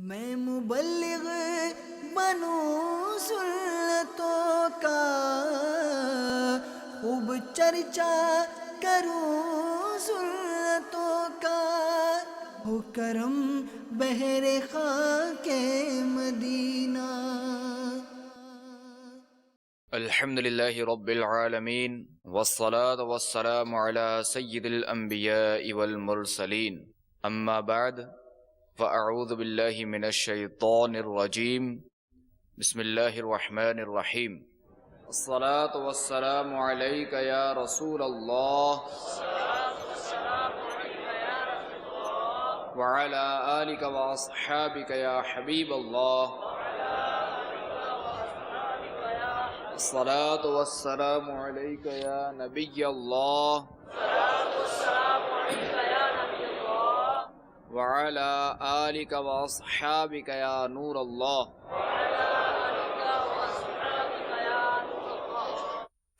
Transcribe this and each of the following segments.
میں مبلغ بنوں سنتوں کا، خوب چرچا کروں سنتوں کا، ہو کرم بہر خاک مدینہ۔ الحمد لله رب العالمين والصلاة والسلام على سيد الأنبياء والمرسلين، أما بعد فأعوذ بالله من الشيطان الرجيم، بسم الله الرحمن الرحيم۔ الصلاة والسلام عليك يا رسول الله وعلى آلك وأصحابك يا حبيب الله، الصلاة والسلام عليك يا نبي الله وعلى آلك وأصحابك يا نور الله۔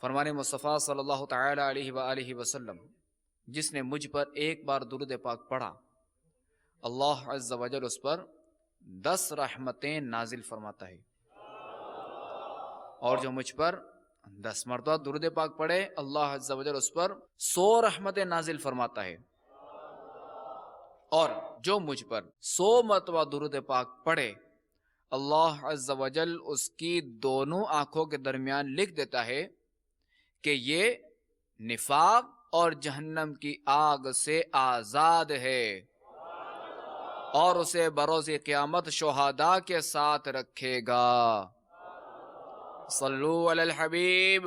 فرمان مصطفیٰ صلی اللہ تعالی علیہ وآلہ وسلم، جس نے مجھ پر ایک بار درود پاک پڑھا، اللہ عز و جل اس پر 10 رحمتیں نازل فرماتا ہے، اور جو مجھ پر 10 مرتبہ درود پاک پڑھے، اللہ عز و جل اس پر 100 رحمتیں نازل فرماتا ہے، اور جو مجھ پر 100 مرتبہ درود پاک پڑھے، اللہ عز و جل اس کی دونوں آنکھوں کے درمیان لکھ دیتا ہے کہ یہ نفاق اور جہنم کی آگ سے آزاد ہے، اور اسے بروز قیامت شہداء کے ساتھ رکھے گا۔ صلو علی الحبیب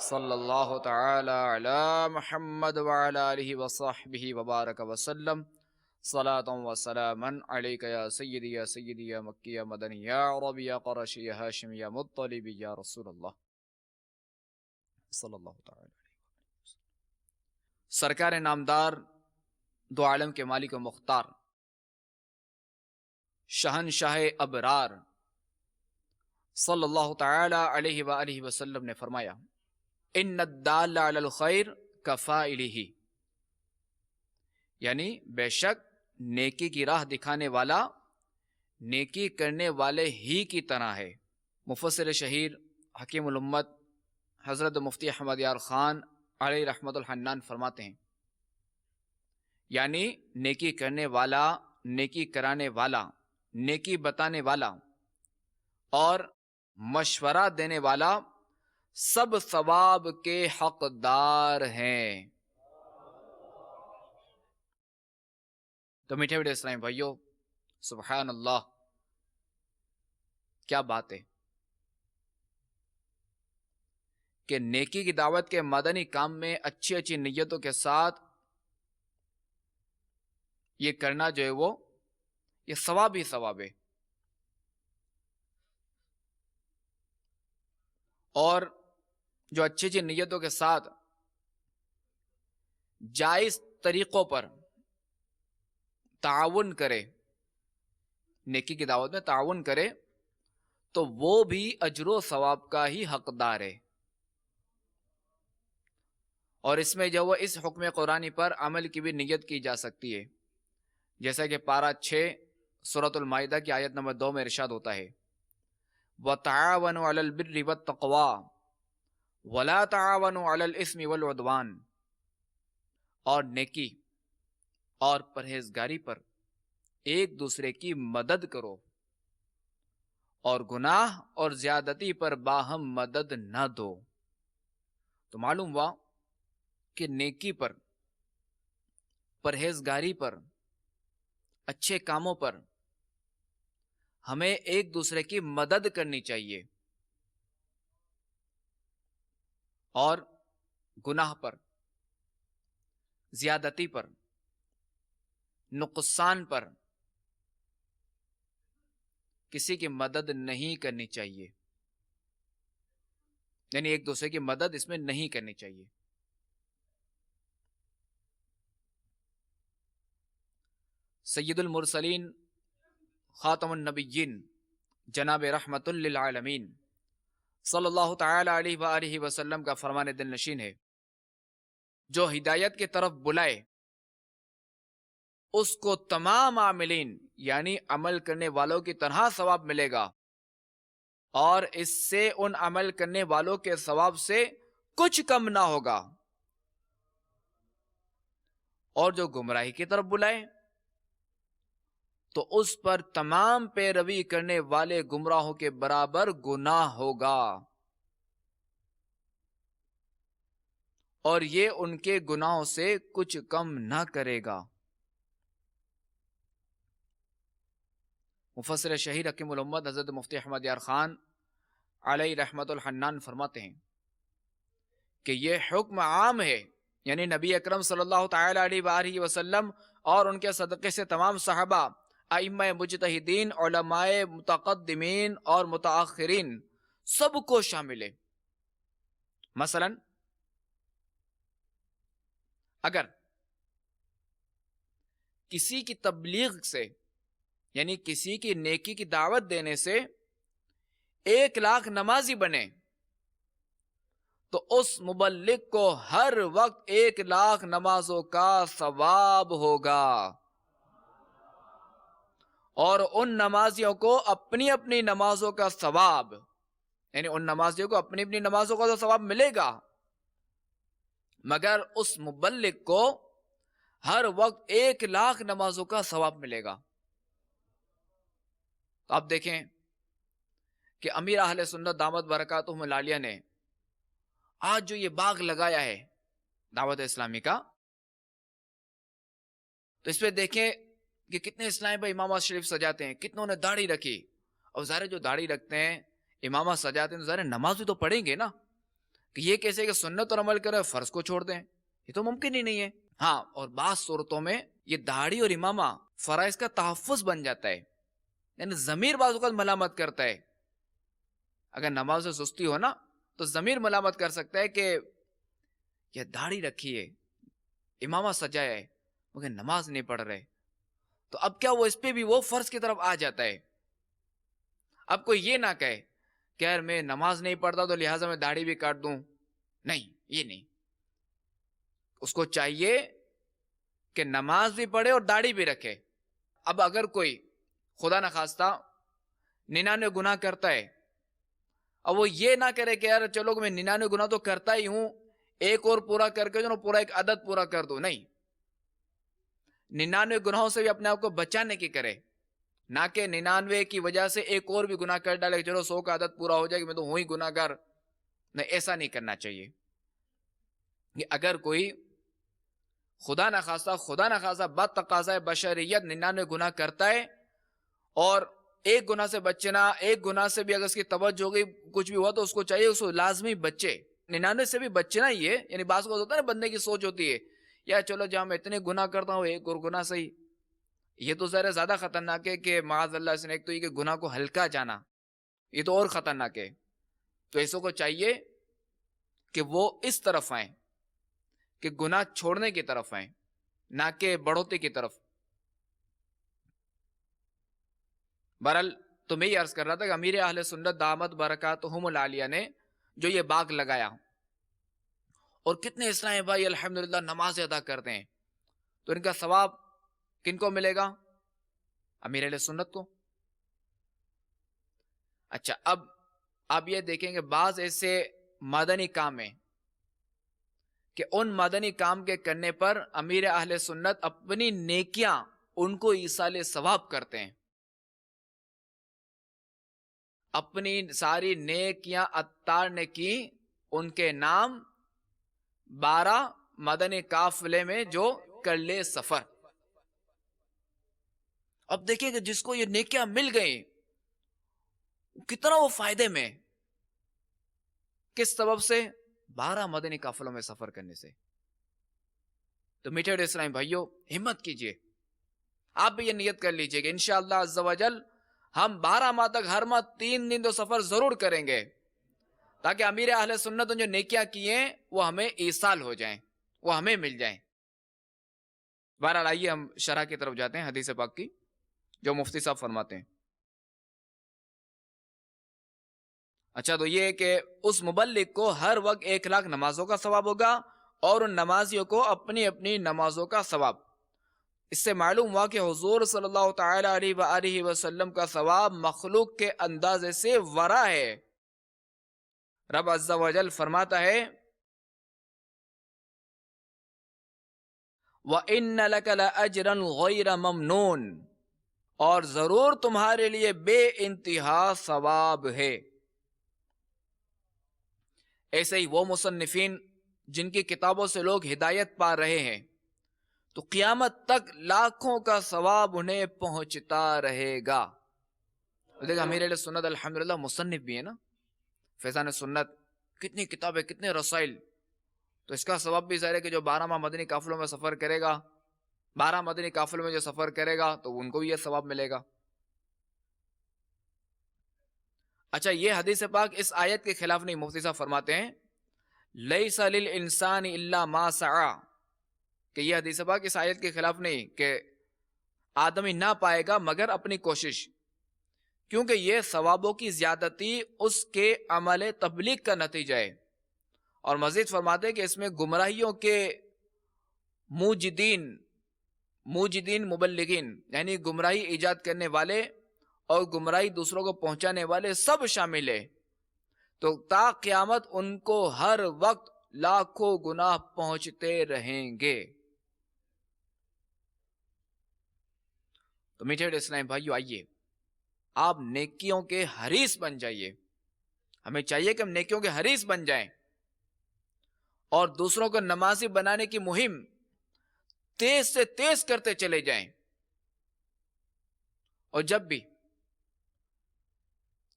صلی اللہ تعالی علی محمد وعلی آلہ وصحبہ وبارک وسلم، صلاۃ و سلاما علیک یا سیدی یا سیدی یا مکی یا مدنی یا عربی یا قرشی یا ہاشمی یا مطلبی یا رسول اللہ صلی اللہ تعالی علیہ وسلم۔ سرکار نامدار، دو عالم کے مالک و مختار، شہنشاہ ابرار صلی اللہ تعالی علیہ وآلہ وسلم نے فرمایا، ان الدال علی الخیر کفاعلہ، یعنی بے شک نیکی کی راہ دکھانے والا نیکی کرنے والے ہی کی طرح ہے۔ مفسر شہیر حکیم الامت حضرت مفتی احمد یار خان علیہ رحمت الحنان فرماتے ہیں، یعنی نیکی کرنے والا، نیکی کرانے والا، نیکی بتانے والا اور مشورہ دینے والا سب ثواب کے حقدار ہیں۔ تو میٹھے میٹھے اسلامی بھائیو، سبحان اللہ، کیا بات ہے کہ نیکی کی دعوت کے مدنی کام میں اچھی اچھی نیتوں کے ساتھ یہ کرنا جو ہے وہ یہ ثواب ہی ثواب ہے، اور جو اچھی اچھی نیتوں کے ساتھ جائز طریقوں پر تعاون کرے، نیکی کی دعوت میں تعاون کرے، تو وہ بھی اجر و ثواب کا ہی حقدار ہے۔ اور اس میں جو وہ اس حکم قرآنی پر عمل کی بھی نیت کی جا سکتی ہے، جیسا کہ پارہ 6 سورۃ المائدہ کی آیت نمبر 2 میں ارشاد ہوتا ہے، وَتَعَاوَنُوا عَلَى الْبِرِّ وَالتَّقْوَى وَلَا تَعَاوَنُوا عَلَى الْإِثْمِ وَالْعُدْوَانِ، اور نیکی اور پرہیزگاری پر ایک دوسرے کی مدد کرو، اور گناہ اور زیادتی پر باہم مدد نہ دو۔ تو معلوم ہوا کہ نیکی پر، پرہیزگاری پر، اچھے کاموں پر ہمیں ایک دوسرے کی مدد کرنی چاہیے، اور گناہ پر، زیادتی پر، نقصان پر کسی کی مدد نہیں کرنی چاہیے، یعنی ایک دوسرے کی مدد اس میں نہیں کرنی چاہیے۔ سید المرسلین، خاتم النبیین، جناب رحمت للعالمین صلی اللہ تعالی علیہ وآلہ وسلم کا فرمان دل نشین ہے، جو ہدایت کی طرف بلائے اس کو تمام عاملین یعنی عمل کرنے والوں کی طرح ثواب ملے گا، اور اس سے ان عمل کرنے والوں کے ثواب سے کچھ کم نہ ہوگا، اور جو گمراہی کی طرف بلائے تو اس پر تمام پیروی کرنے والے گمراہوں کے برابر گناہ ہوگا، اور یہ ان کے گناہوں سے کچھ کم نہ کرے گا۔ مفسر شہیر حکیم الامت حضرت مفتی احمد یار خان علیہ رحمت الحنان فرماتے ہیں کہ یہ حکم عام ہے، یعنی نبی اکرم صلی اللہ تعالی علیہ وآلہ وسلم اور ان کے صدقے سے تمام صحابہ، ائمہ مجتہدین، علماء متقدمین اور متاخرین سب کو شامل ہے۔ مثلا اگر کسی کی تبلیغ سے یعنی کسی کی نیکی کی دعوت دینے سے 1,00,000 نمازی بنے تو اس مبلغ کو ہر وقت 1,00,000 نمازوں کا ثواب ہوگا، اور ان نمازیوں کو اپنی اپنی نمازوں کا ثواب، یعنی ان نمازیوں کو اپنی اپنی نمازوں کا تو ثواب ملے گا، مگر اس مبلغ کو ہر وقت 1,00,000 نمازوں کا ثواب ملے گا۔ تو آپ دیکھیں کہ امیر اہل سنت دامت برکاتہم العالیہ نے آج جو یہ باغ لگایا ہے دعوت اسلامی کا، تو اس پہ دیکھیں کہ کتنے اسلامی بھائی امامہ شریف سجاتے ہیں، کتنوں نے داڑھی رکھی، اور ظاہر جو داڑھی رکھتے ہیں امامہ سجاتے ہیں تو ظاہر نماز بھی تو پڑھیں گے نا، کہ یہ کیسے کہ سنت اور عمل کرے فرض کو چھوڑ دیں، یہ تو ممکن ہی نہیں ہے۔ ہاں، اور بعض صورتوں میں یہ داڑھی اور امامہ فرائض کا تحفظ بن جاتا ہے، یعنی ضمیر بعض اوقات ملامت کرتا ہے، اگر نماز سے سستی ہو نا تو ضمیر ملامت کر سکتا ہے کہ یہ داڑھی رکھی ہے، امامہ سجایا ہے، مگر نماز نہیں پڑھ رہے، تو اب کیا وہ اس پہ بھی وہ فرض کی طرف آ جاتا ہے۔ اب کوئی یہ نہ کہے کہ یار میں نماز نہیں پڑھتا تو لہٰذا میں داڑھی بھی کاٹ دوں، نہیں، یہ نہیں، اس کو چاہیے کہ نماز بھی پڑھے اور داڑھی بھی رکھے۔ اب اگر کوئی خدا نخواستہ 99 گناہ کرتا ہے، اب وہ یہ نہ کرے کہ یار چلو میں 99 گناہ تو کرتا ہی ہوں، ایک اور پورا کر کے جو پورا ایک عدد پورا کر دو، نہیں، 99 گناہوں سے بھی اپنے آپ کو بچانے کی کرے، نہ کہ 99 کی وجہ سے ایک اور بھی گناہ کر ڈالے، چلو 100 کا عدد پورا ہو جائے کہ میں تو ہوں ہی گناہ گار، نہیں، ایسا نہیں کرنا چاہیے۔ کہ اگر کوئی خدا نخواستہ بد تقاضۂ بشریت 99 گناہ کرتا ہے، اور ایک گناہ سے بچنا، ایک گناہ سے بھی اگر اس کی توجہ ہو گئی کچھ بھی ہوا تو اس کو چاہیے اس کو لازمی بچے، 99 سے بھی بچنا ہی ہے، یعنی بعض کو ہوتا ہے نا بندے کی سوچ ہوتی ہے یا چلو جہاں میں اتنے گناہ کرتا ہوں ایک اور گناہ صحیح، یہ تو ذرا زیادہ خطرناک ہے کہ معاذ اللہ سے، ایک تو یہ کہ گناہ کو ہلکا جانا، یہ تو اور خطرناک ہے۔ تو ایسوں کو چاہیے کہ وہ اس طرف آئیں کہ گناہ چھوڑنے کی طرف آئیں، نہ کہ بڑھوتی کی طرف۔ بہرحال تو میں یہ عرض کر رہا تھا کہ امیر اہل سنت دامت برکاتہم العالیہ نے جو یہ باغ لگایا، اور کتنے اسلامی بھائی الحمدللہ نماز ادا کرتے ہیں، تو ان کا ثواب کن کو ملے گا؟ امیر اہل سنت کو۔ اچھا، اب آپ یہ دیکھیں کہ بعض ایسے مدنی کام ہیں کہ ان مدنی کام کے کرنے پر امیر اہل سنت اپنی نیکیاں ان کو ایصال ثواب کرتے ہیں، اپنی ساری نیکیاں عطار نے کی، ان کے نام 12 مدنی قافلے میں جو کر لے سفر۔ اب دیکھیں کہ جس کو یہ نیکیاں مل گئیں کتنا وہ فائدے میں، کس سبب سے؟ 12 مدنی قافلوں میں سفر کرنے سے۔ تو میٹھے اسلامی بھائیوں، ہمت کیجئے، آپ بھی یہ نیت کر لیجئے کہ انشاءاللہ عز و جل ہم 12 ماہ تک ہر ماہ 3 دن تو سفر ضرور کریں گے، تاکہ امیر اہل سنت جو نیکیاں کی ہیں وہ ہمیں ایصال ہو جائیں، وہ ہمیں مل جائیں۔ بہرحال آئیے ہم شرح کی طرف جاتے ہیں حدیث پاک کی، جو مفتی صاحب فرماتے ہیں۔ اچھا، تو یہ ہے کہ اس مبلغ کو ہر وقت 1,00,000 نمازوں کا ثواب ہوگا، اور ان نمازیوں کو اپنی اپنی نمازوں کا ثواب۔ اس سے معلوم ہوا کہ حضور صلی اللہ تعالی علیہ وآلہ وسلم کا ثواب مخلوق کے اندازے سے ورا ہے۔ رب عز و جل فرماتا ہے وَإِنَّ لَكَ لَأَجْرًا غَيْرَ مَمْنُونَ، اور ضرور تمہارے لیے بے انتہا ثواب ہے۔ ایسے ہی وہ مصنفین جن کی کتابوں سے لوگ ہدایت پا رہے ہیں تو قیامت تک لاکھوں کا ثواب انہیں پہنچتا رہے گا۔ دیکھا امیر اہل سنت الحمدللہ مصنف بھی ہے نا، فیضان سنت، کتنی کتابیں، کتنے رسائل، تو اس کا ثواب بھی ظاہر ہے کہ جو 12 ماہ مدنی قافلوں میں سفر کرے گا، 12 مدنی قافلوں میں جو سفر کرے گا تو ان کو بھی یہ ثواب ملے گا۔ اچھا، یہ حدیث پاک اس آیت کے خلاف نہیں، مفتی صاحب فرماتے ہیں لیس للانسان الا ما سعى، کہ یہ حدیث پاک اس آیت کے خلاف نہیں کہ آدمی نہ پائے گا مگر اپنی کوشش، کیونکہ یہ ثوابوں کی زیادتی اس کے عمل تبلیغ کا نتیجہ ہے۔ اور مزید فرماتے ہیں کہ اس میں گمراہیوں کے موجدین مبلغین، یعنی گمراہی ایجاد کرنے والے اور گمراہی دوسروں کو پہنچانے والے سب شامل ہیں، تو تا قیامت ان کو ہر وقت لاکھوں گناہ پہنچتے رہیں گے۔ تو میٹھے اسلام بھائیو، آئیے آپ نیکیوں کے حریص بن جائیے۔ ہمیں چاہیے کہ ہم نیکیوں کے حریص بن جائیں اور دوسروں کو نمازی بنانے کی مہم تیز سے تیز کرتے چلے جائیں، اور جب بھی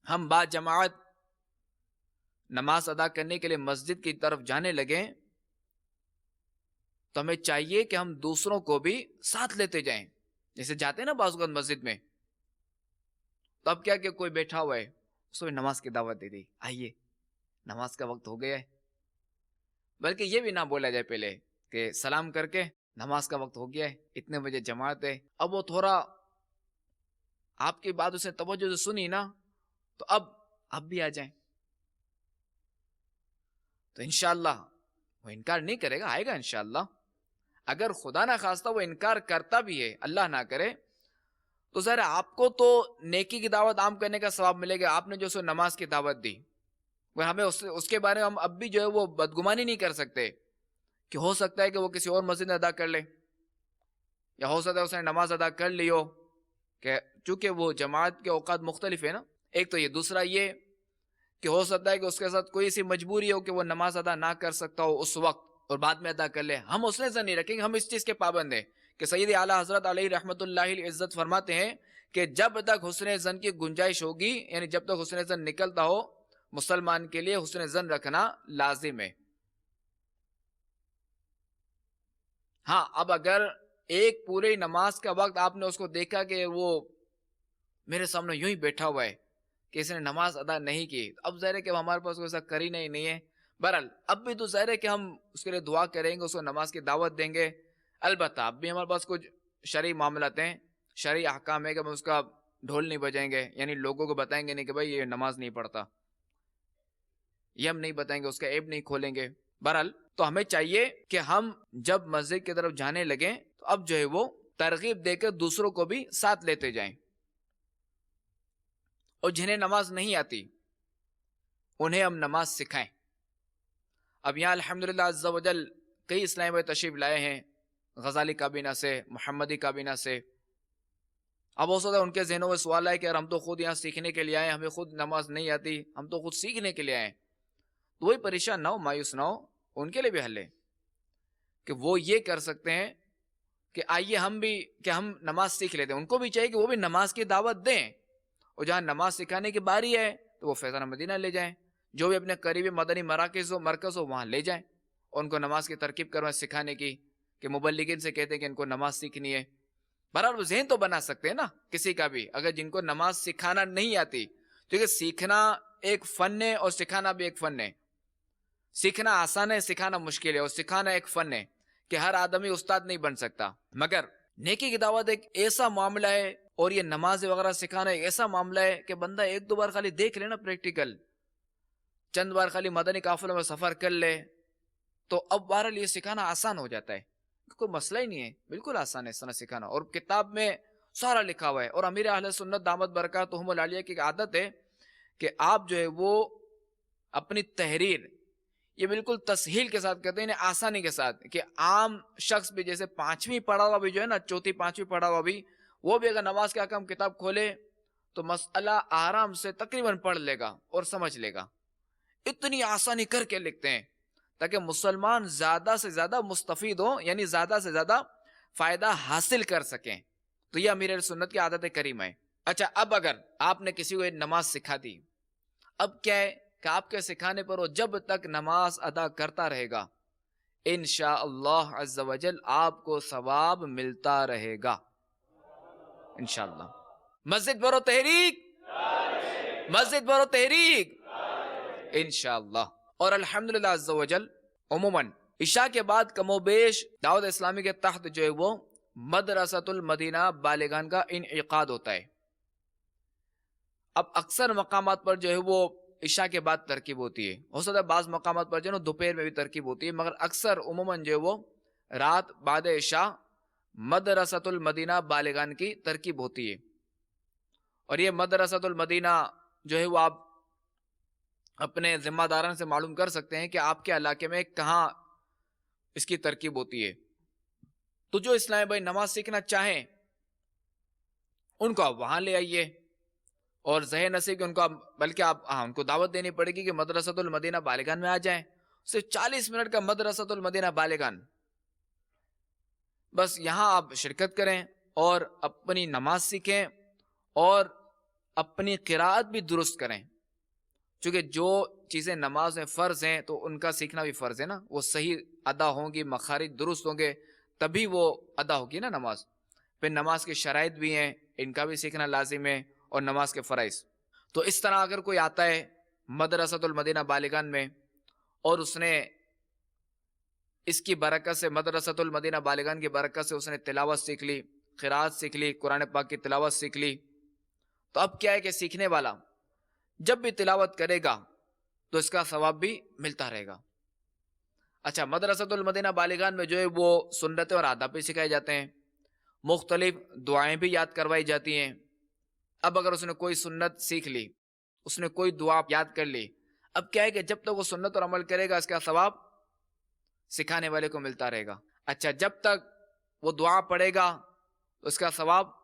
ہم با جماعت نماز ادا کرنے کے لیے مسجد کی طرف جانے لگیں تو ہمیں چاہیے کہ ہم دوسروں کو بھی ساتھ لیتے جائیں۔ جیسے جاتے ہیں نا بعض اوقات مسجد میں، تو اب کیا کہ کوئی بیٹھا ہوا ہے، اس کو نماز کی دعوت دے دی، آئیے نماز کا وقت ہو گیا ہے، بلکہ یہ بھی نہ بولا جائے پہلے کہ سلام کر کے نماز کا وقت ہو گیا ہے، اتنے بجے جماعت ہے۔ اب وہ تھوڑا آپ کی بات اسے توجہ سے سنی نا، تو اب بھی آ جائیں، تو انشاءاللہ وہ انکار نہیں کرے گا، آئے گا انشاءاللہ۔ اگر خدا نہ خواستہ وہ انکار کرتا بھی ہے، اللہ نہ کرے، تو ظاہر آپ کو تو نیکی کی دعوت عام کرنے کا ثواب ملے گا، آپ نے جو سو نماز کی دعوت دی، وہ ہمیں اس کے بارے میں ہم اب بھی جو ہے وہ بدگمانی نہیں کر سکتے کہ ہو سکتا ہے کہ وہ کسی اور مسجد میں ادا کر لے، یا ہو سکتا ہے اس نے نماز ادا کر لی ہو، کہ چونکہ وہ جماعت کے اوقات مختلف ہے نا، ایک تو یہ، دوسرا یہ کہ ہو سکتا ہے کہ اس کے ساتھ کوئی سی مجبوری ہو کہ وہ نماز ادا نہ کر سکتا ہو اس وقت اور بعد میں ادا کر لے۔ ہم حسن ظن نہیں رکھیں گے، ہم اس چیز کے پابند ہیں کہ سید اعلیٰ حضرت علیہ رحمت اللہ العزت فرماتے ہیں کہ جب تک حسن ظن کی گنجائش ہوگی، یعنی جب تک حسن ظن نکلتا ہو، مسلمان کے لیے حسن ظن رکھنا لازم ہے۔ ہاں، اب اگر ایک پوری نماز کا وقت آپ نے اس کو دیکھا کہ وہ میرے سامنے یوں ہی بیٹھا ہوا ہے کہ اس نے نماز ادا نہیں کی، اب ظاہر ہے کہ ہمارے پاس کوئی ایسا کرینہ ہی نہیں ہے، بہرحال اب بھی تو ظاہر ہے کہ ہم اس کے لیے دعا کریں گے، اس کو نماز کی دعوت دیں گے۔ البتہ اب بھی ہمارے پاس کچھ شرعی معاملات ہیں، شرعی احکام ہے کہ ہم اس کا ڈھول نہیں بجائیں گے، یعنی لوگوں کو بتائیں گے نہیں کہ بھائی یہ نماز نہیں پڑھتا، یہ ہم نہیں بتائیں گے، اس کا عیب نہیں کھولیں گے۔ بہرحال تو ہمیں چاہیے کہ ہم جب مسجد کی طرف جانے لگیں تو اب جو ہے وہ ترغیب دے کر دوسروں کو بھی ساتھ لیتے جائیں، اور جنہیں نماز نہیں آتی انہیں ہم نماز سکھائیں۔ اب یہاں الحمدللہ عز و جل کئی اسلامی بھائی تشریف لائے ہیں، غزالی کابینہ سے، محمدی کابینہ سے۔ اب ہو سکتا ہے ان کے ذہنوں میں سوال ہے کہ ہم تو خود یہاں سیکھنے کے لیے آئے، ہمیں خود نماز نہیں آتی، ہم تو خود سیکھنے کے لیے آئے، تو وہی پریشان نہ ہو، مایوس نہ ہو، ان کے لیے بھی حل ہے کہ وہ یہ کر سکتے ہیں کہ آئیے ہم بھی کہ ہم نماز سیکھ لیتے ہیں۔ ان کو بھی چاہیے کہ وہ بھی نماز کی دعوت دیں، اور جہاں نماز سکھانے کی باری ہے تو وہ فیضان مدینہ لے جائیں، جو بھی اپنے قریبی مدنی مراکز ہو، مرکز ہو، وہاں لے جائیں، اور ان کو نماز کی ترکیب کروائیں سکھانے کی، کہ مبلغین سے کہتے ہیں کہ ان کو نماز سیکھنی ہے۔ بہرحال وہ ذہن تو بنا سکتے ہیں نا کسی کا بھی، اگر جن کو نماز سکھانا نہیں آتی، کیونکہ سیکھنا ایک فن ہے اور سکھانا بھی ایک فن ہے۔ سیکھنا آسان ہے، سکھانا مشکل ہے، اور سکھانا ایک فن ہے کہ ہر آدمی استاد نہیں بن سکتا۔ مگر نیکی کی دعوت ایک ایسا معاملہ ہے، اور یہ نماز وغیرہ سکھانا ایک ایسا معاملہ ہے کہ بندہ ایک دو بار خالی دیکھ لے نا پریکٹیکل، چند بار خالی مدنی قافلوں میں سفر کر لے، تو اب بہرحال یہ سکھانا آسان ہو جاتا ہے۔ کوئی مسئلہ ہی نہیں ہے، بالکل آسان ہے اس طرح سکھانا، اور کتاب میں سارا لکھا ہوا ہے. اور امیر اہل سنت دامت برکاتہم العالیہ کی ایک عادت ہے کہ آپ جو ہے وہ اپنی تحریر یہ بالکل تسہیل کے ساتھ کرتے ہیں، یعنی آسانی کے ساتھ، کہ عام شخص بھی جیسے 5ویں پڑھا ہوا بھی جو ہے نا، 4تھی 5ویں پڑھا ہوا بھی، وہ بھی اگر نماز کے احکام کتاب کھولے تو مسئلہ آرام سے تقریباً پڑھ لے گا اور سمجھ لے گا. اتنی آسانی کر کے لکھتے ہیں تاکہ مسلمان زیادہ سے زیادہ مستفید ہوں، یعنی زیادہ سے زیادہ فائدہ حاصل کر سکیں. تو یہ امیر سنت کی عادت کریمہ ہے. اچھا، اب اگر آپ نے کسی کو یہ نماز سکھا دی، اب کیا ہے کہ آپ کے سکھانے پر وہ جب تک نماز ادا کرتا رہے گا انشاءاللہ عز و جل آپ کو ثواب ملتا رہے گا انشاءاللہ. مسجد برو تحریک، مسجد برو تحریک انشاءاللہ. اور الحمدللہ عز و جل عموماً عشاء کے بعد کم و بیش دعوت اسلامی کے تحت جو ہے وہ مدرسۃ المدینہ بالغان کا انعقاد ہوتا ہے. اب اکثر مقامات پر جو ہے وہ عشاء کے بعد ترکیب ہوتی ہے، ہو سکتا ہے بعض مقامات پر جو ہے دوپہر میں بھی ترکیب ہوتی ہے، مگر اکثر عموماً جو ہے وہ رات بعد عشاء مدرسۃ المدینہ بالغان کی ترکیب ہوتی ہے. اور یہ مدرسۃ المدینہ جو ہے وہ آپ اپنے ذمہ داران سے معلوم کر سکتے ہیں کہ آپ کے علاقے میں کہاں اس کی ترکیب ہوتی ہے. تو جو اسلامی بھائی نماز سیکھنا چاہیں ان کو آپ وہاں لے آئیے، اور ذہن نصیب کہ ان کو بلکہ آپ ان کو دعوت دینی پڑے گی کہ مدرسۃ المدینہ بالغان میں آ جائیں. صرف 40 منٹ کا مدرسۃ المدینہ بالغان، بس یہاں آپ شرکت کریں اور اپنی نماز سیکھیں اور اپنی قراءت بھی درست کریں، چونکہ جو چیزیں نماز میں فرض ہیں تو ان کا سیکھنا بھی فرض ہے نا. وہ صحیح ادا ہوں گی، مخارج درست ہوں گے تبھی وہ ادا ہوگی نا نماز. پھر نماز کے شرائط بھی ہیں، ان کا بھی سیکھنا لازم ہے، اور نماز کے فرائض. تو اس طرح اگر کوئی آتا ہے مدرسۃ المدینہ بالغان میں اور اس نے اس کی برکت سے، مدرسۃ المدینہ بالغان کی برکت سے اس نے تلاوت سیکھ لی، قرات سیکھ لی، قرآن پاک کی تلاوت سیکھ لی، تو اب کیا ہے کہ سیکھنے والا جب بھی تلاوت کرے گا تو اس کا ثواب بھی ملتا رہے گا. اچھا، مدرسۃ المدینہ بالغان میں جو ہے وہ سنتیں اور آداب بھی سکھائے جاتے ہیں، مختلف دعائیں بھی یاد کروائی جاتی ہیں. اب اگر اس نے کوئی سنت سیکھ لی، اس نے کوئی دعا یاد کر لی، اب کیا ہے کہ جب تک وہ سنت اور عمل کرے گا اس کا ثواب سکھانے والے کو ملتا رہے گا. اچھا، جب تک وہ دعا پڑھے گا تو اس کا ثواب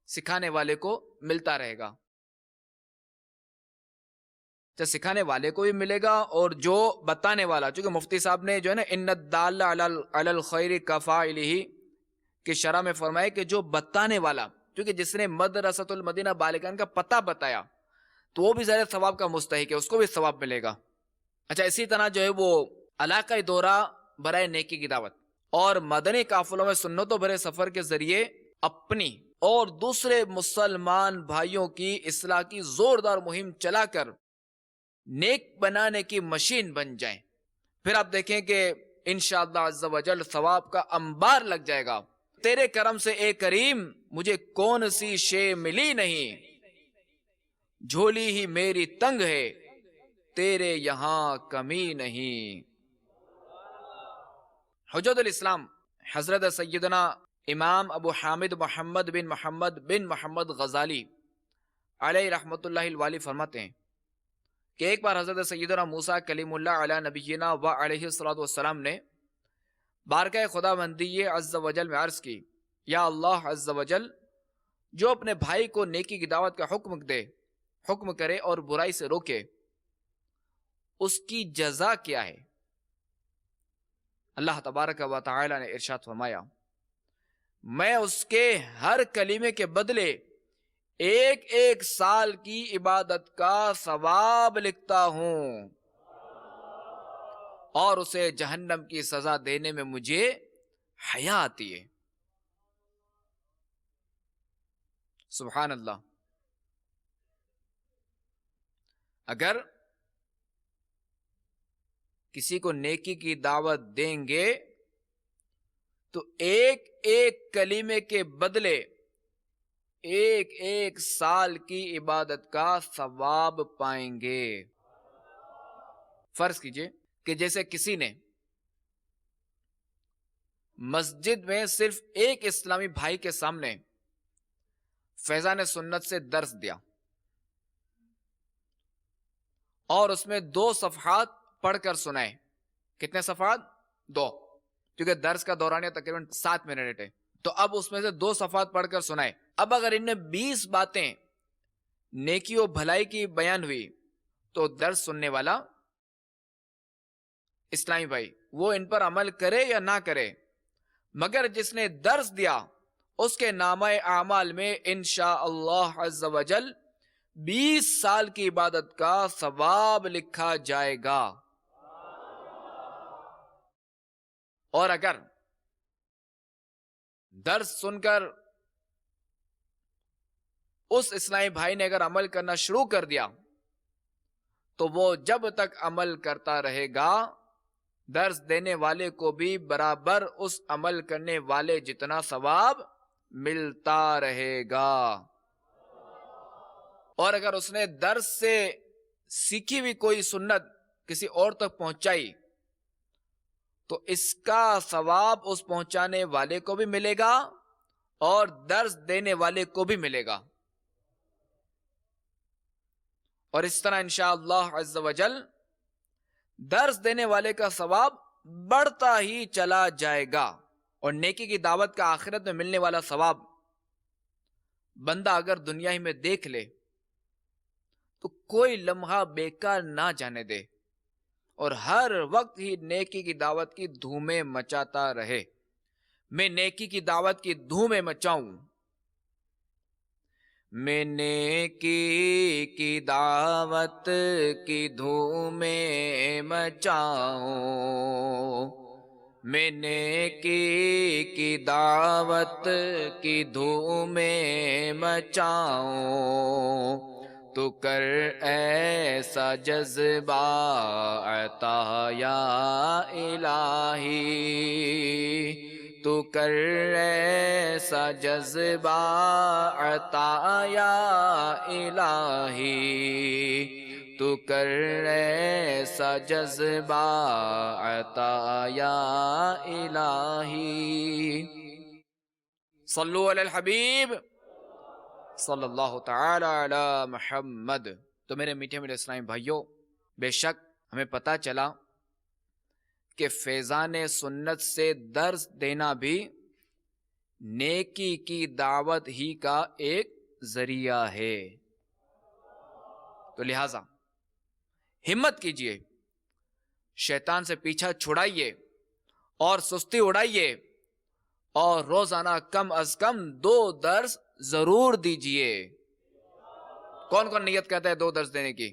سکھانے والے کو ملتا رہے گا. سکھانے والے کو بھی ملے گا، اور جو بتانے والا، چونکہ مفتی صاحب نے جو ہے نا ان الدال علی الخیر کفاعلہ کی شرح میں فرمایا کہ جو بتانے والا، کیونکہ جس نے مدرسۃ المدینہ بالغان کا پتہ بتایا تو وہ بھی زیادہ ثواب کا مستحق ہے، اس کو بھی ثواب ملے گا. اچھا، اسی طرح جو ہے وہ علاقائی دورہ برائے نیکی کی دعوت اور مدنی قافلوں میں سنتوں بھرے سفر کے ذریعے اپنی اور دوسرے مسلمان بھائیوں کی اصلاح کی زوردار مہم چلا کر نیک بنانے کی مشین بن جائیں. پھر آپ دیکھیں کہ انشاءاللہ عز و جل ثواب کا انبار لگ جائے گا. تیرے کرم سے اے کریم مجھے کون سی شے ملی نہیں، جھولی ہی میری تنگ ہے تیرے یہاں کمی نہیں. حجت الاسلام حضرت سیدنا امام ابو حامد محمد بن محمد غزالی علیہ رحمت اللہ الوالی فرماتے ہیں کہ ایک بار حضرت سیدنا موسیٰ کلیم اللہ علی نبینا و علیہ السلام نے بارگاہ خدا بندی عز و جل میں عرض کی، یا اللہ عز و جل، جو اپنے بھائی کو نیکی کی دعوت کا حکم کرے اور برائی سے روکے، اس کی جزا کیا ہے؟ اللہ تبارک و تعالی نے ارشاد فرمایا، میں اس کے ہر کلمے کے بدلے 1 سال کی عبادت کا ثواب لکھتا ہوں، اور اسے جہنم کی سزا دینے میں مجھے حیا آتی ہے. سبحان اللہ. اگر کسی کو نیکی کی دعوت دیں گے تو 1 کلمے کے بدلے 1 سال کی عبادت کا ثواب پائیں گے. فرض کیجئے کہ جیسے کسی نے مسجد میں صرف ایک اسلامی بھائی کے سامنے فیضان سنت سے درس دیا اور اس میں 2 صفحات پڑھ کر سنائے. کتنے صفحات؟ 2، کیونکہ درس کا دورانیہ تقریباً 7 منٹ ہے، تو اب اس میں سے 2 صفحات پڑھ کر سنائے. اب اگر ان میں 20 باتیں نیکی و بھلائی کی بیان ہوئی تو درس سننے والا اسلامی بھائی وہ ان پر عمل کرے یا نہ کرے، مگر جس نے درس دیا اس کے نامہ اعمال میں انشاءاللہ عز و جل 20 سال کی عبادت کا ثواب لکھا جائے گا. اور اگر درس سن کر اس اسلامی بھائی نے اگر عمل کرنا شروع کر دیا تو وہ جب تک عمل کرتا رہے گا درس دینے والے کو بھی برابر اس عمل کرنے والے جتنا ثواب ملتا رہے گا. اور اگر اس نے درس سے سیکھی ہوئی کوئی سنت کسی اور تک پہنچائی تو اس کا ثواب اس پہنچانے والے کو بھی ملے گا اور درس دینے والے کو بھی ملے گا. اور اس طرح انشاءاللہ عز و جل درس دینے والے کا ثواب بڑھتا ہی چلا جائے گا. اور نیکی کی دعوت کا آخرت میں ملنے والا ثواب بندہ اگر دنیا ہی میں دیکھ لے تو کوئی لمحہ بیکار نہ جانے دے اور ہر وقت ہی نیکی کی دعوت کی دھومیں مچاتا رہے. میں نیکی کی دعوت کی دھومیں مچاؤں، میں نیکی کی دعوت کی دھومیں مچاؤں، میں نیکی کی دعوت کی دھومیں مچاؤں، تو کر ایسا جذبہ عطا یا الہی، تو کر ایسا جذبہ عطا یا الہی، تو کر ایسا جذبہ عطا یا الہی. صلو علی الحبیب صلی اللہ تعالی علی محمد. تو میرے میٹھے میٹھے اسلامی بھائیوں، بے شک ہمیں پتہ چلا کہ فیضان سنت سے درس دینا بھی نیکی کی دعوت ہی کا ایک ذریعہ ہے. تو لہٰذا ہمت کیجئے، شیطان سے پیچھا چھڑائیے اور سستی اڑائیے اور روزانہ کم از کم 2 درس ضرور دیجئے. کون کون نیت کرتا ہے 2 درس دینے کی؟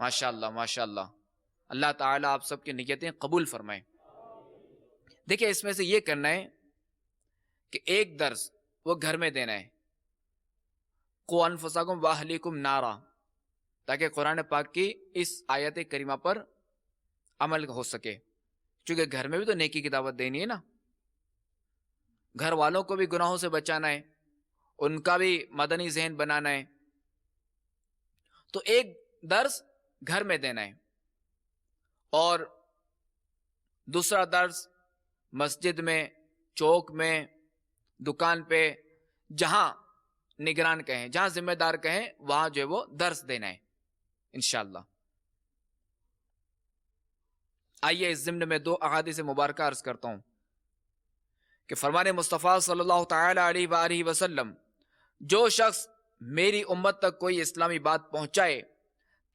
ماشاءاللہ ماشاءاللہ. اللہ تعالیٰ آپ سب کی نیتیں قبول فرمائے. دیکھیں اس میں سے یہ کرنا ہے کہ 1 درس وہ گھر میں دینا ہے، قُوا انفسکم واہلیکم نارا، تاکہ قرآن پاک کی اس آیت کریمہ پر عمل ہو سکے. چونکہ گھر میں بھی تو نیکی کی دعوت دینی ہے نا، گھر والوں کو بھی گناہوں سے بچانا ہے، ان کا بھی مدنی ذہن بنانا ہے. تو 1 درس گھر میں دینا ہے اور دوسرا درس مسجد میں، چوک میں، دکان پہ، جہاں نگران کہیں، جہاں ذمہ دار کہیں، وہاں جو ہے وہ درس دینا ہے انشاءاللہ. آئیے اس ضمن میں 2 احادیث مبارکہ عرض کرتا ہوں کہ فرمان مصطفیٰ صلی اللہ تعالی علیہ وآلہ وسلم، جو شخص میری امت تک کوئی اسلامی بات پہنچائے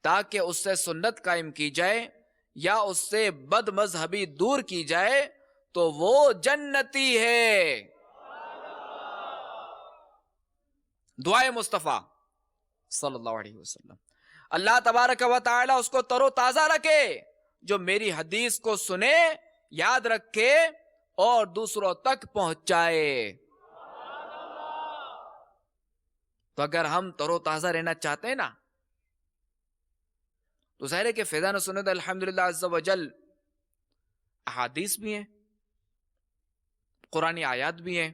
تاکہ اس سے سنت قائم کی جائے یا اس سے بد مذہبی دور کی جائے تو وہ جنتی ہے. دعائے مصطفیٰ صلی اللہ علیہ وسلم. اللہ تبارک و تعالی اس کو تر و تازہ رکھے جو میری حدیث کو سنے، یاد رکھے اور دوسروں تک پہنچائے. تو اگر ہم تر و تازہ رہنا چاہتے ہیں نا تو ظاہر ہے کہ فیضان سنت الحمدللہ عز و جل احادیث بھی ہیں، قرآنی آیات بھی ہیں.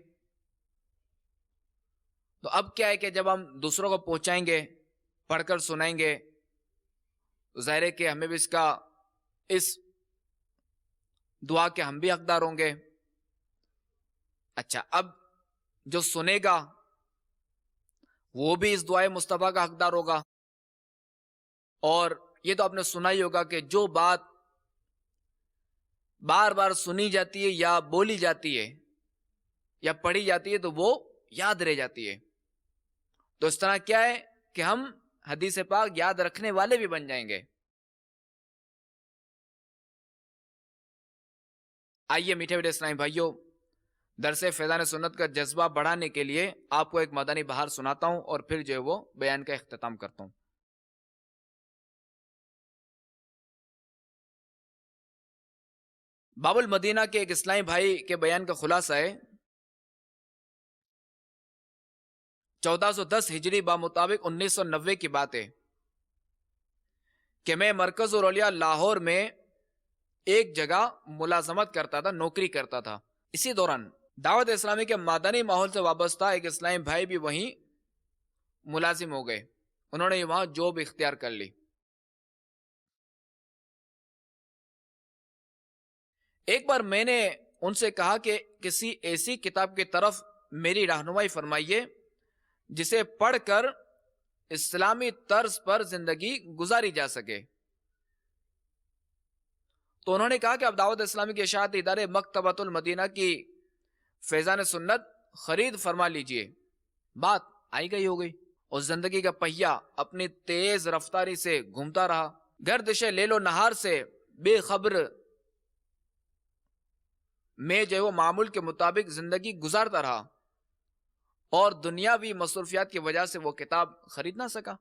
تو اب کیا ہے کہ جب ہم دوسروں کو پہنچائیں گے، پڑھ کر سنائیں گے، تو ظاہر ہے کہ ہمیں بھی اس دعا کے ہم بھی حقدار ہوں گے. اچھا، اب جو سنے گا وہ بھی اس دعائے مصطفیٰ کا حقدار ہوگا. اور یہ تو آپ نے سنا ہی ہوگا کہ جو بات بار بار سنی جاتی ہے یا بولی جاتی ہے یا پڑھی جاتی ہے تو وہ یاد رہ جاتی ہے. تو اس طرح کیا ہے کہ ہم حدیث پاک یاد رکھنے والے بھی بن جائیں گے. آئیے میٹھے میٹھے اسلامی بھائیوں، درس فیضان سنت کا جذبہ بڑھانے کے لیے آپ کو ایک مدنی بہار سناتا ہوں اور پھر جو ہے وہ بیان کا اختتام کرتا ہوں. باب المدینہ کے ایک اسلامی بھائی کے بیان کا خلاصہ ہے 1410 ہجری بمطابق 1990 کی بات ہے کہ میں مرکز الاولیاء لاہور میں ایک جگہ ملازمت کرتا تھا، نوکری کرتا تھا. اسی دوران دعوت اسلامی کے مدنی ماحول سے وابستہ ایک اسلامی بھائی بھی وہیں ملازم ہو گئے. انہوں نے وہاں جاب اختیار کر لی. ایک بار میں نے ان سے کہا کہ کسی ایسی کتاب کی طرف میری رہنمائی فرمائیے جسے پڑھ کر اسلامی طرز پر زندگی گزاری جا سکے. تو انہوں نے کہا کہ اب دعوت اسلامی کے اشاعت ادارے مکتبۃ المدینہ کی فیضان سنت خرید فرما لیجئے. بات آئی گئی ہو گئی اور زندگی کا پہیہ اپنی تیز رفتاری سے گھومتا رہا. گردش لیل و نہار سے بے خبر میں جو وہ معمول کے مطابق زندگی گزارتا رہا اور دنیاوی مصروفیات کی وجہ سے وہ کتاب خرید نہ سکا.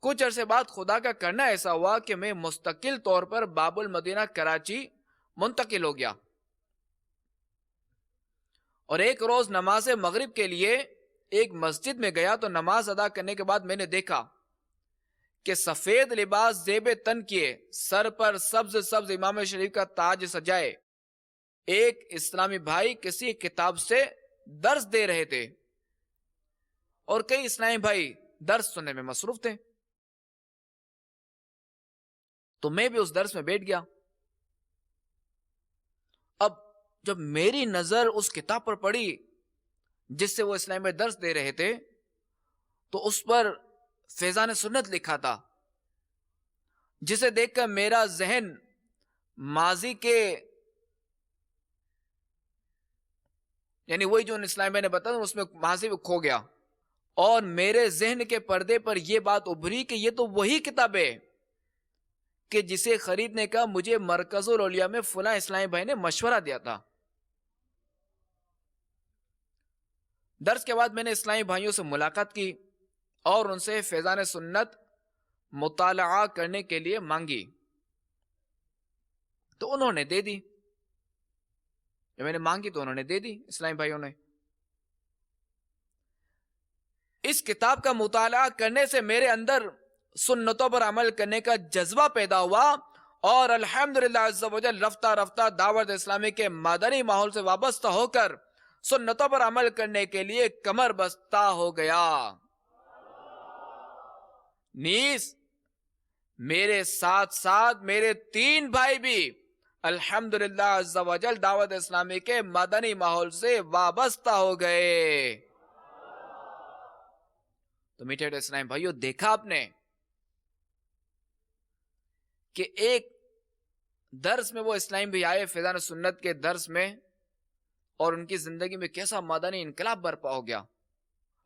کچھ عرصے بعد خدا کا کرنا ایسا ہوا کہ میں مستقل طور پر باب المدینہ کراچی منتقل ہو گیا اور ایک روز نماز مغرب کے لیے ایک مسجد میں گیا تو نماز ادا کرنے کے بعد میں نے دیکھا کہ سفید لباس زیب تن کیے، سر پر سبز سبز امام شریف کا تاج سجائے ایک اسلامی بھائی کسی کتاب سے درس دے رہے تھے اور کئی اسلامی بھائی درس سننے میں مصروف تھے. تو میں بھی اس درس میں بیٹھ گیا. اب جب میری نظر اس کتاب پر پڑی جس سے وہ اسلامی بھائی درس دے رہے تھے تو اس پر فیضان سنت لکھا تھا، جسے دیکھ کر میرا ذہن ماضی کے یعنی وہی جو اسلامی بھائی نے بتایا اس میں ماضی میں کھو گیا اور میرے ذہن کے پردے پر یہ بات ابھری کہ یہ تو وہی کتاب ہے کہ جسے خریدنے کا مجھے مرکز الاولیاء میں فلاں اسلامی بھائی نے مشورہ دیا تھا. درس کے بعد میں نے اسلامی بھائیوں سے ملاقات کی اور ان سے فیضان سنت مطالعہ کرنے کے لیے مانگی تو انہوں نے دے دی. جب میں نے مانگی تو انہوں نے دے دی اسلامی بھائیوں نے. اس کتاب کا مطالعہ کرنے سے میرے اندر سنتوں پر عمل کرنے کا جذبہ پیدا ہوا اور الحمدللہ عز و جل رفتہ رفتہ دعوت اسلامی کے مدنی ماحول سے وابستہ ہو کر سنتوں پر عمل کرنے کے لیے کمر بستہ ہو گیا. نیز میرے ساتھ ساتھ میرے 3 بھائی بھی الحمدللہ عز و جل دعوت اسلامی کے مدنی ماحول سے وابستہ ہو گئے. تو میٹھے اسلامی بھائیو، دیکھا آپ نے کہ ایک درس میں وہ اسلام بھی آئے فیضان سنت کے درس میں اور ان کی زندگی میں کیسا مدنی انقلاب برپا ہو گیا.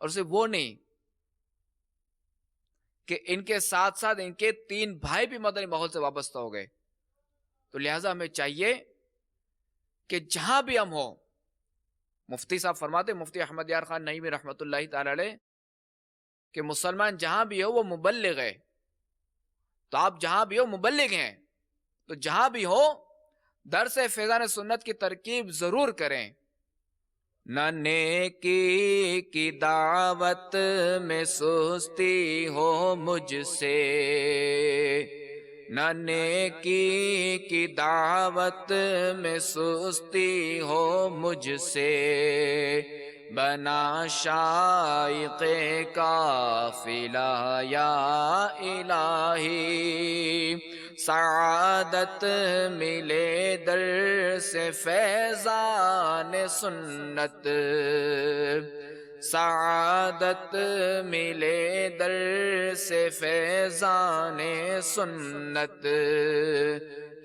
اور صرف وہ نہیں کہ ان کے ساتھ ساتھ ان کے 3 بھائی بھی مدنی ماحول سے وابستہ ہو گئے. تو لہٰذا ہمیں چاہیے کہ جہاں بھی ہم ہوں، مفتی صاحب فرماتے، مفتی احمد یار خان نعیمی رحمت اللہ تعالی علیہ، کہ مسلمان جہاں بھی ہو وہ مبلغ ہے. تو آپ جہاں بھی ہو مبلغ ہیں، تو جہاں بھی ہو درس فیضان سنت کی ترکیب ضرور کریں. نہ نیکی کی دعوت میں سستی ہو مجھ سے، نہ نیکی کی دعوت میں سستی ہو مجھ سے، بنا شائق قافلہ یا الہی سعادت ملے در سے فیضان سنت سعادت ملے در سے فیضان سنت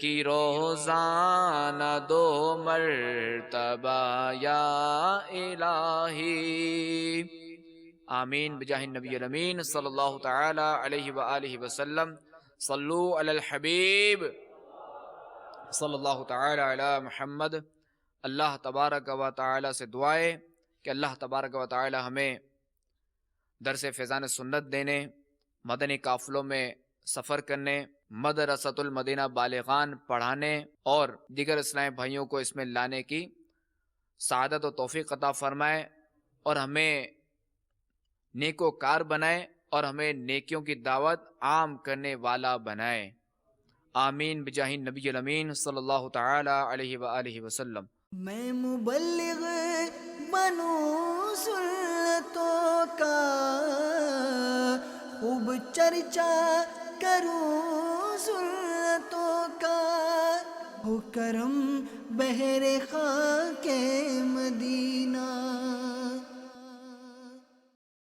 کی روزانہ دو مرتبہ یا الہی آمین بجاہ النبی الامین صلی اللہ تعالی علیہ وآلہ وسلم صلو علی الحبیب صلی اللہ تعالی علی محمد۔ اللہ تبارک و تعالی سے دعائے کہ اللہ تبارک و تعالی ہمیں درس فیضان سنت دینے، مدنی قافلوں میں سفر کرنے، مدرسۃ المدینہ بالغان پڑھانے اور دیگر اسلامی بھائیوں کو اس میں لانے کی سعادت و توفیق عطا فرمائے اور ہمیں نیک و کار بنائے اور ہمیں نیکیوں کی دعوت عام کرنے والا بنائے، آمین بجاہ النبی الامین صلی اللہ تعالی علیہ وآلہ وسلم۔ میں مبلغ بنوں سنتوں کا، خوب چرچا کروں سنتوں کا، ہو کرم بہر خاک مدینہ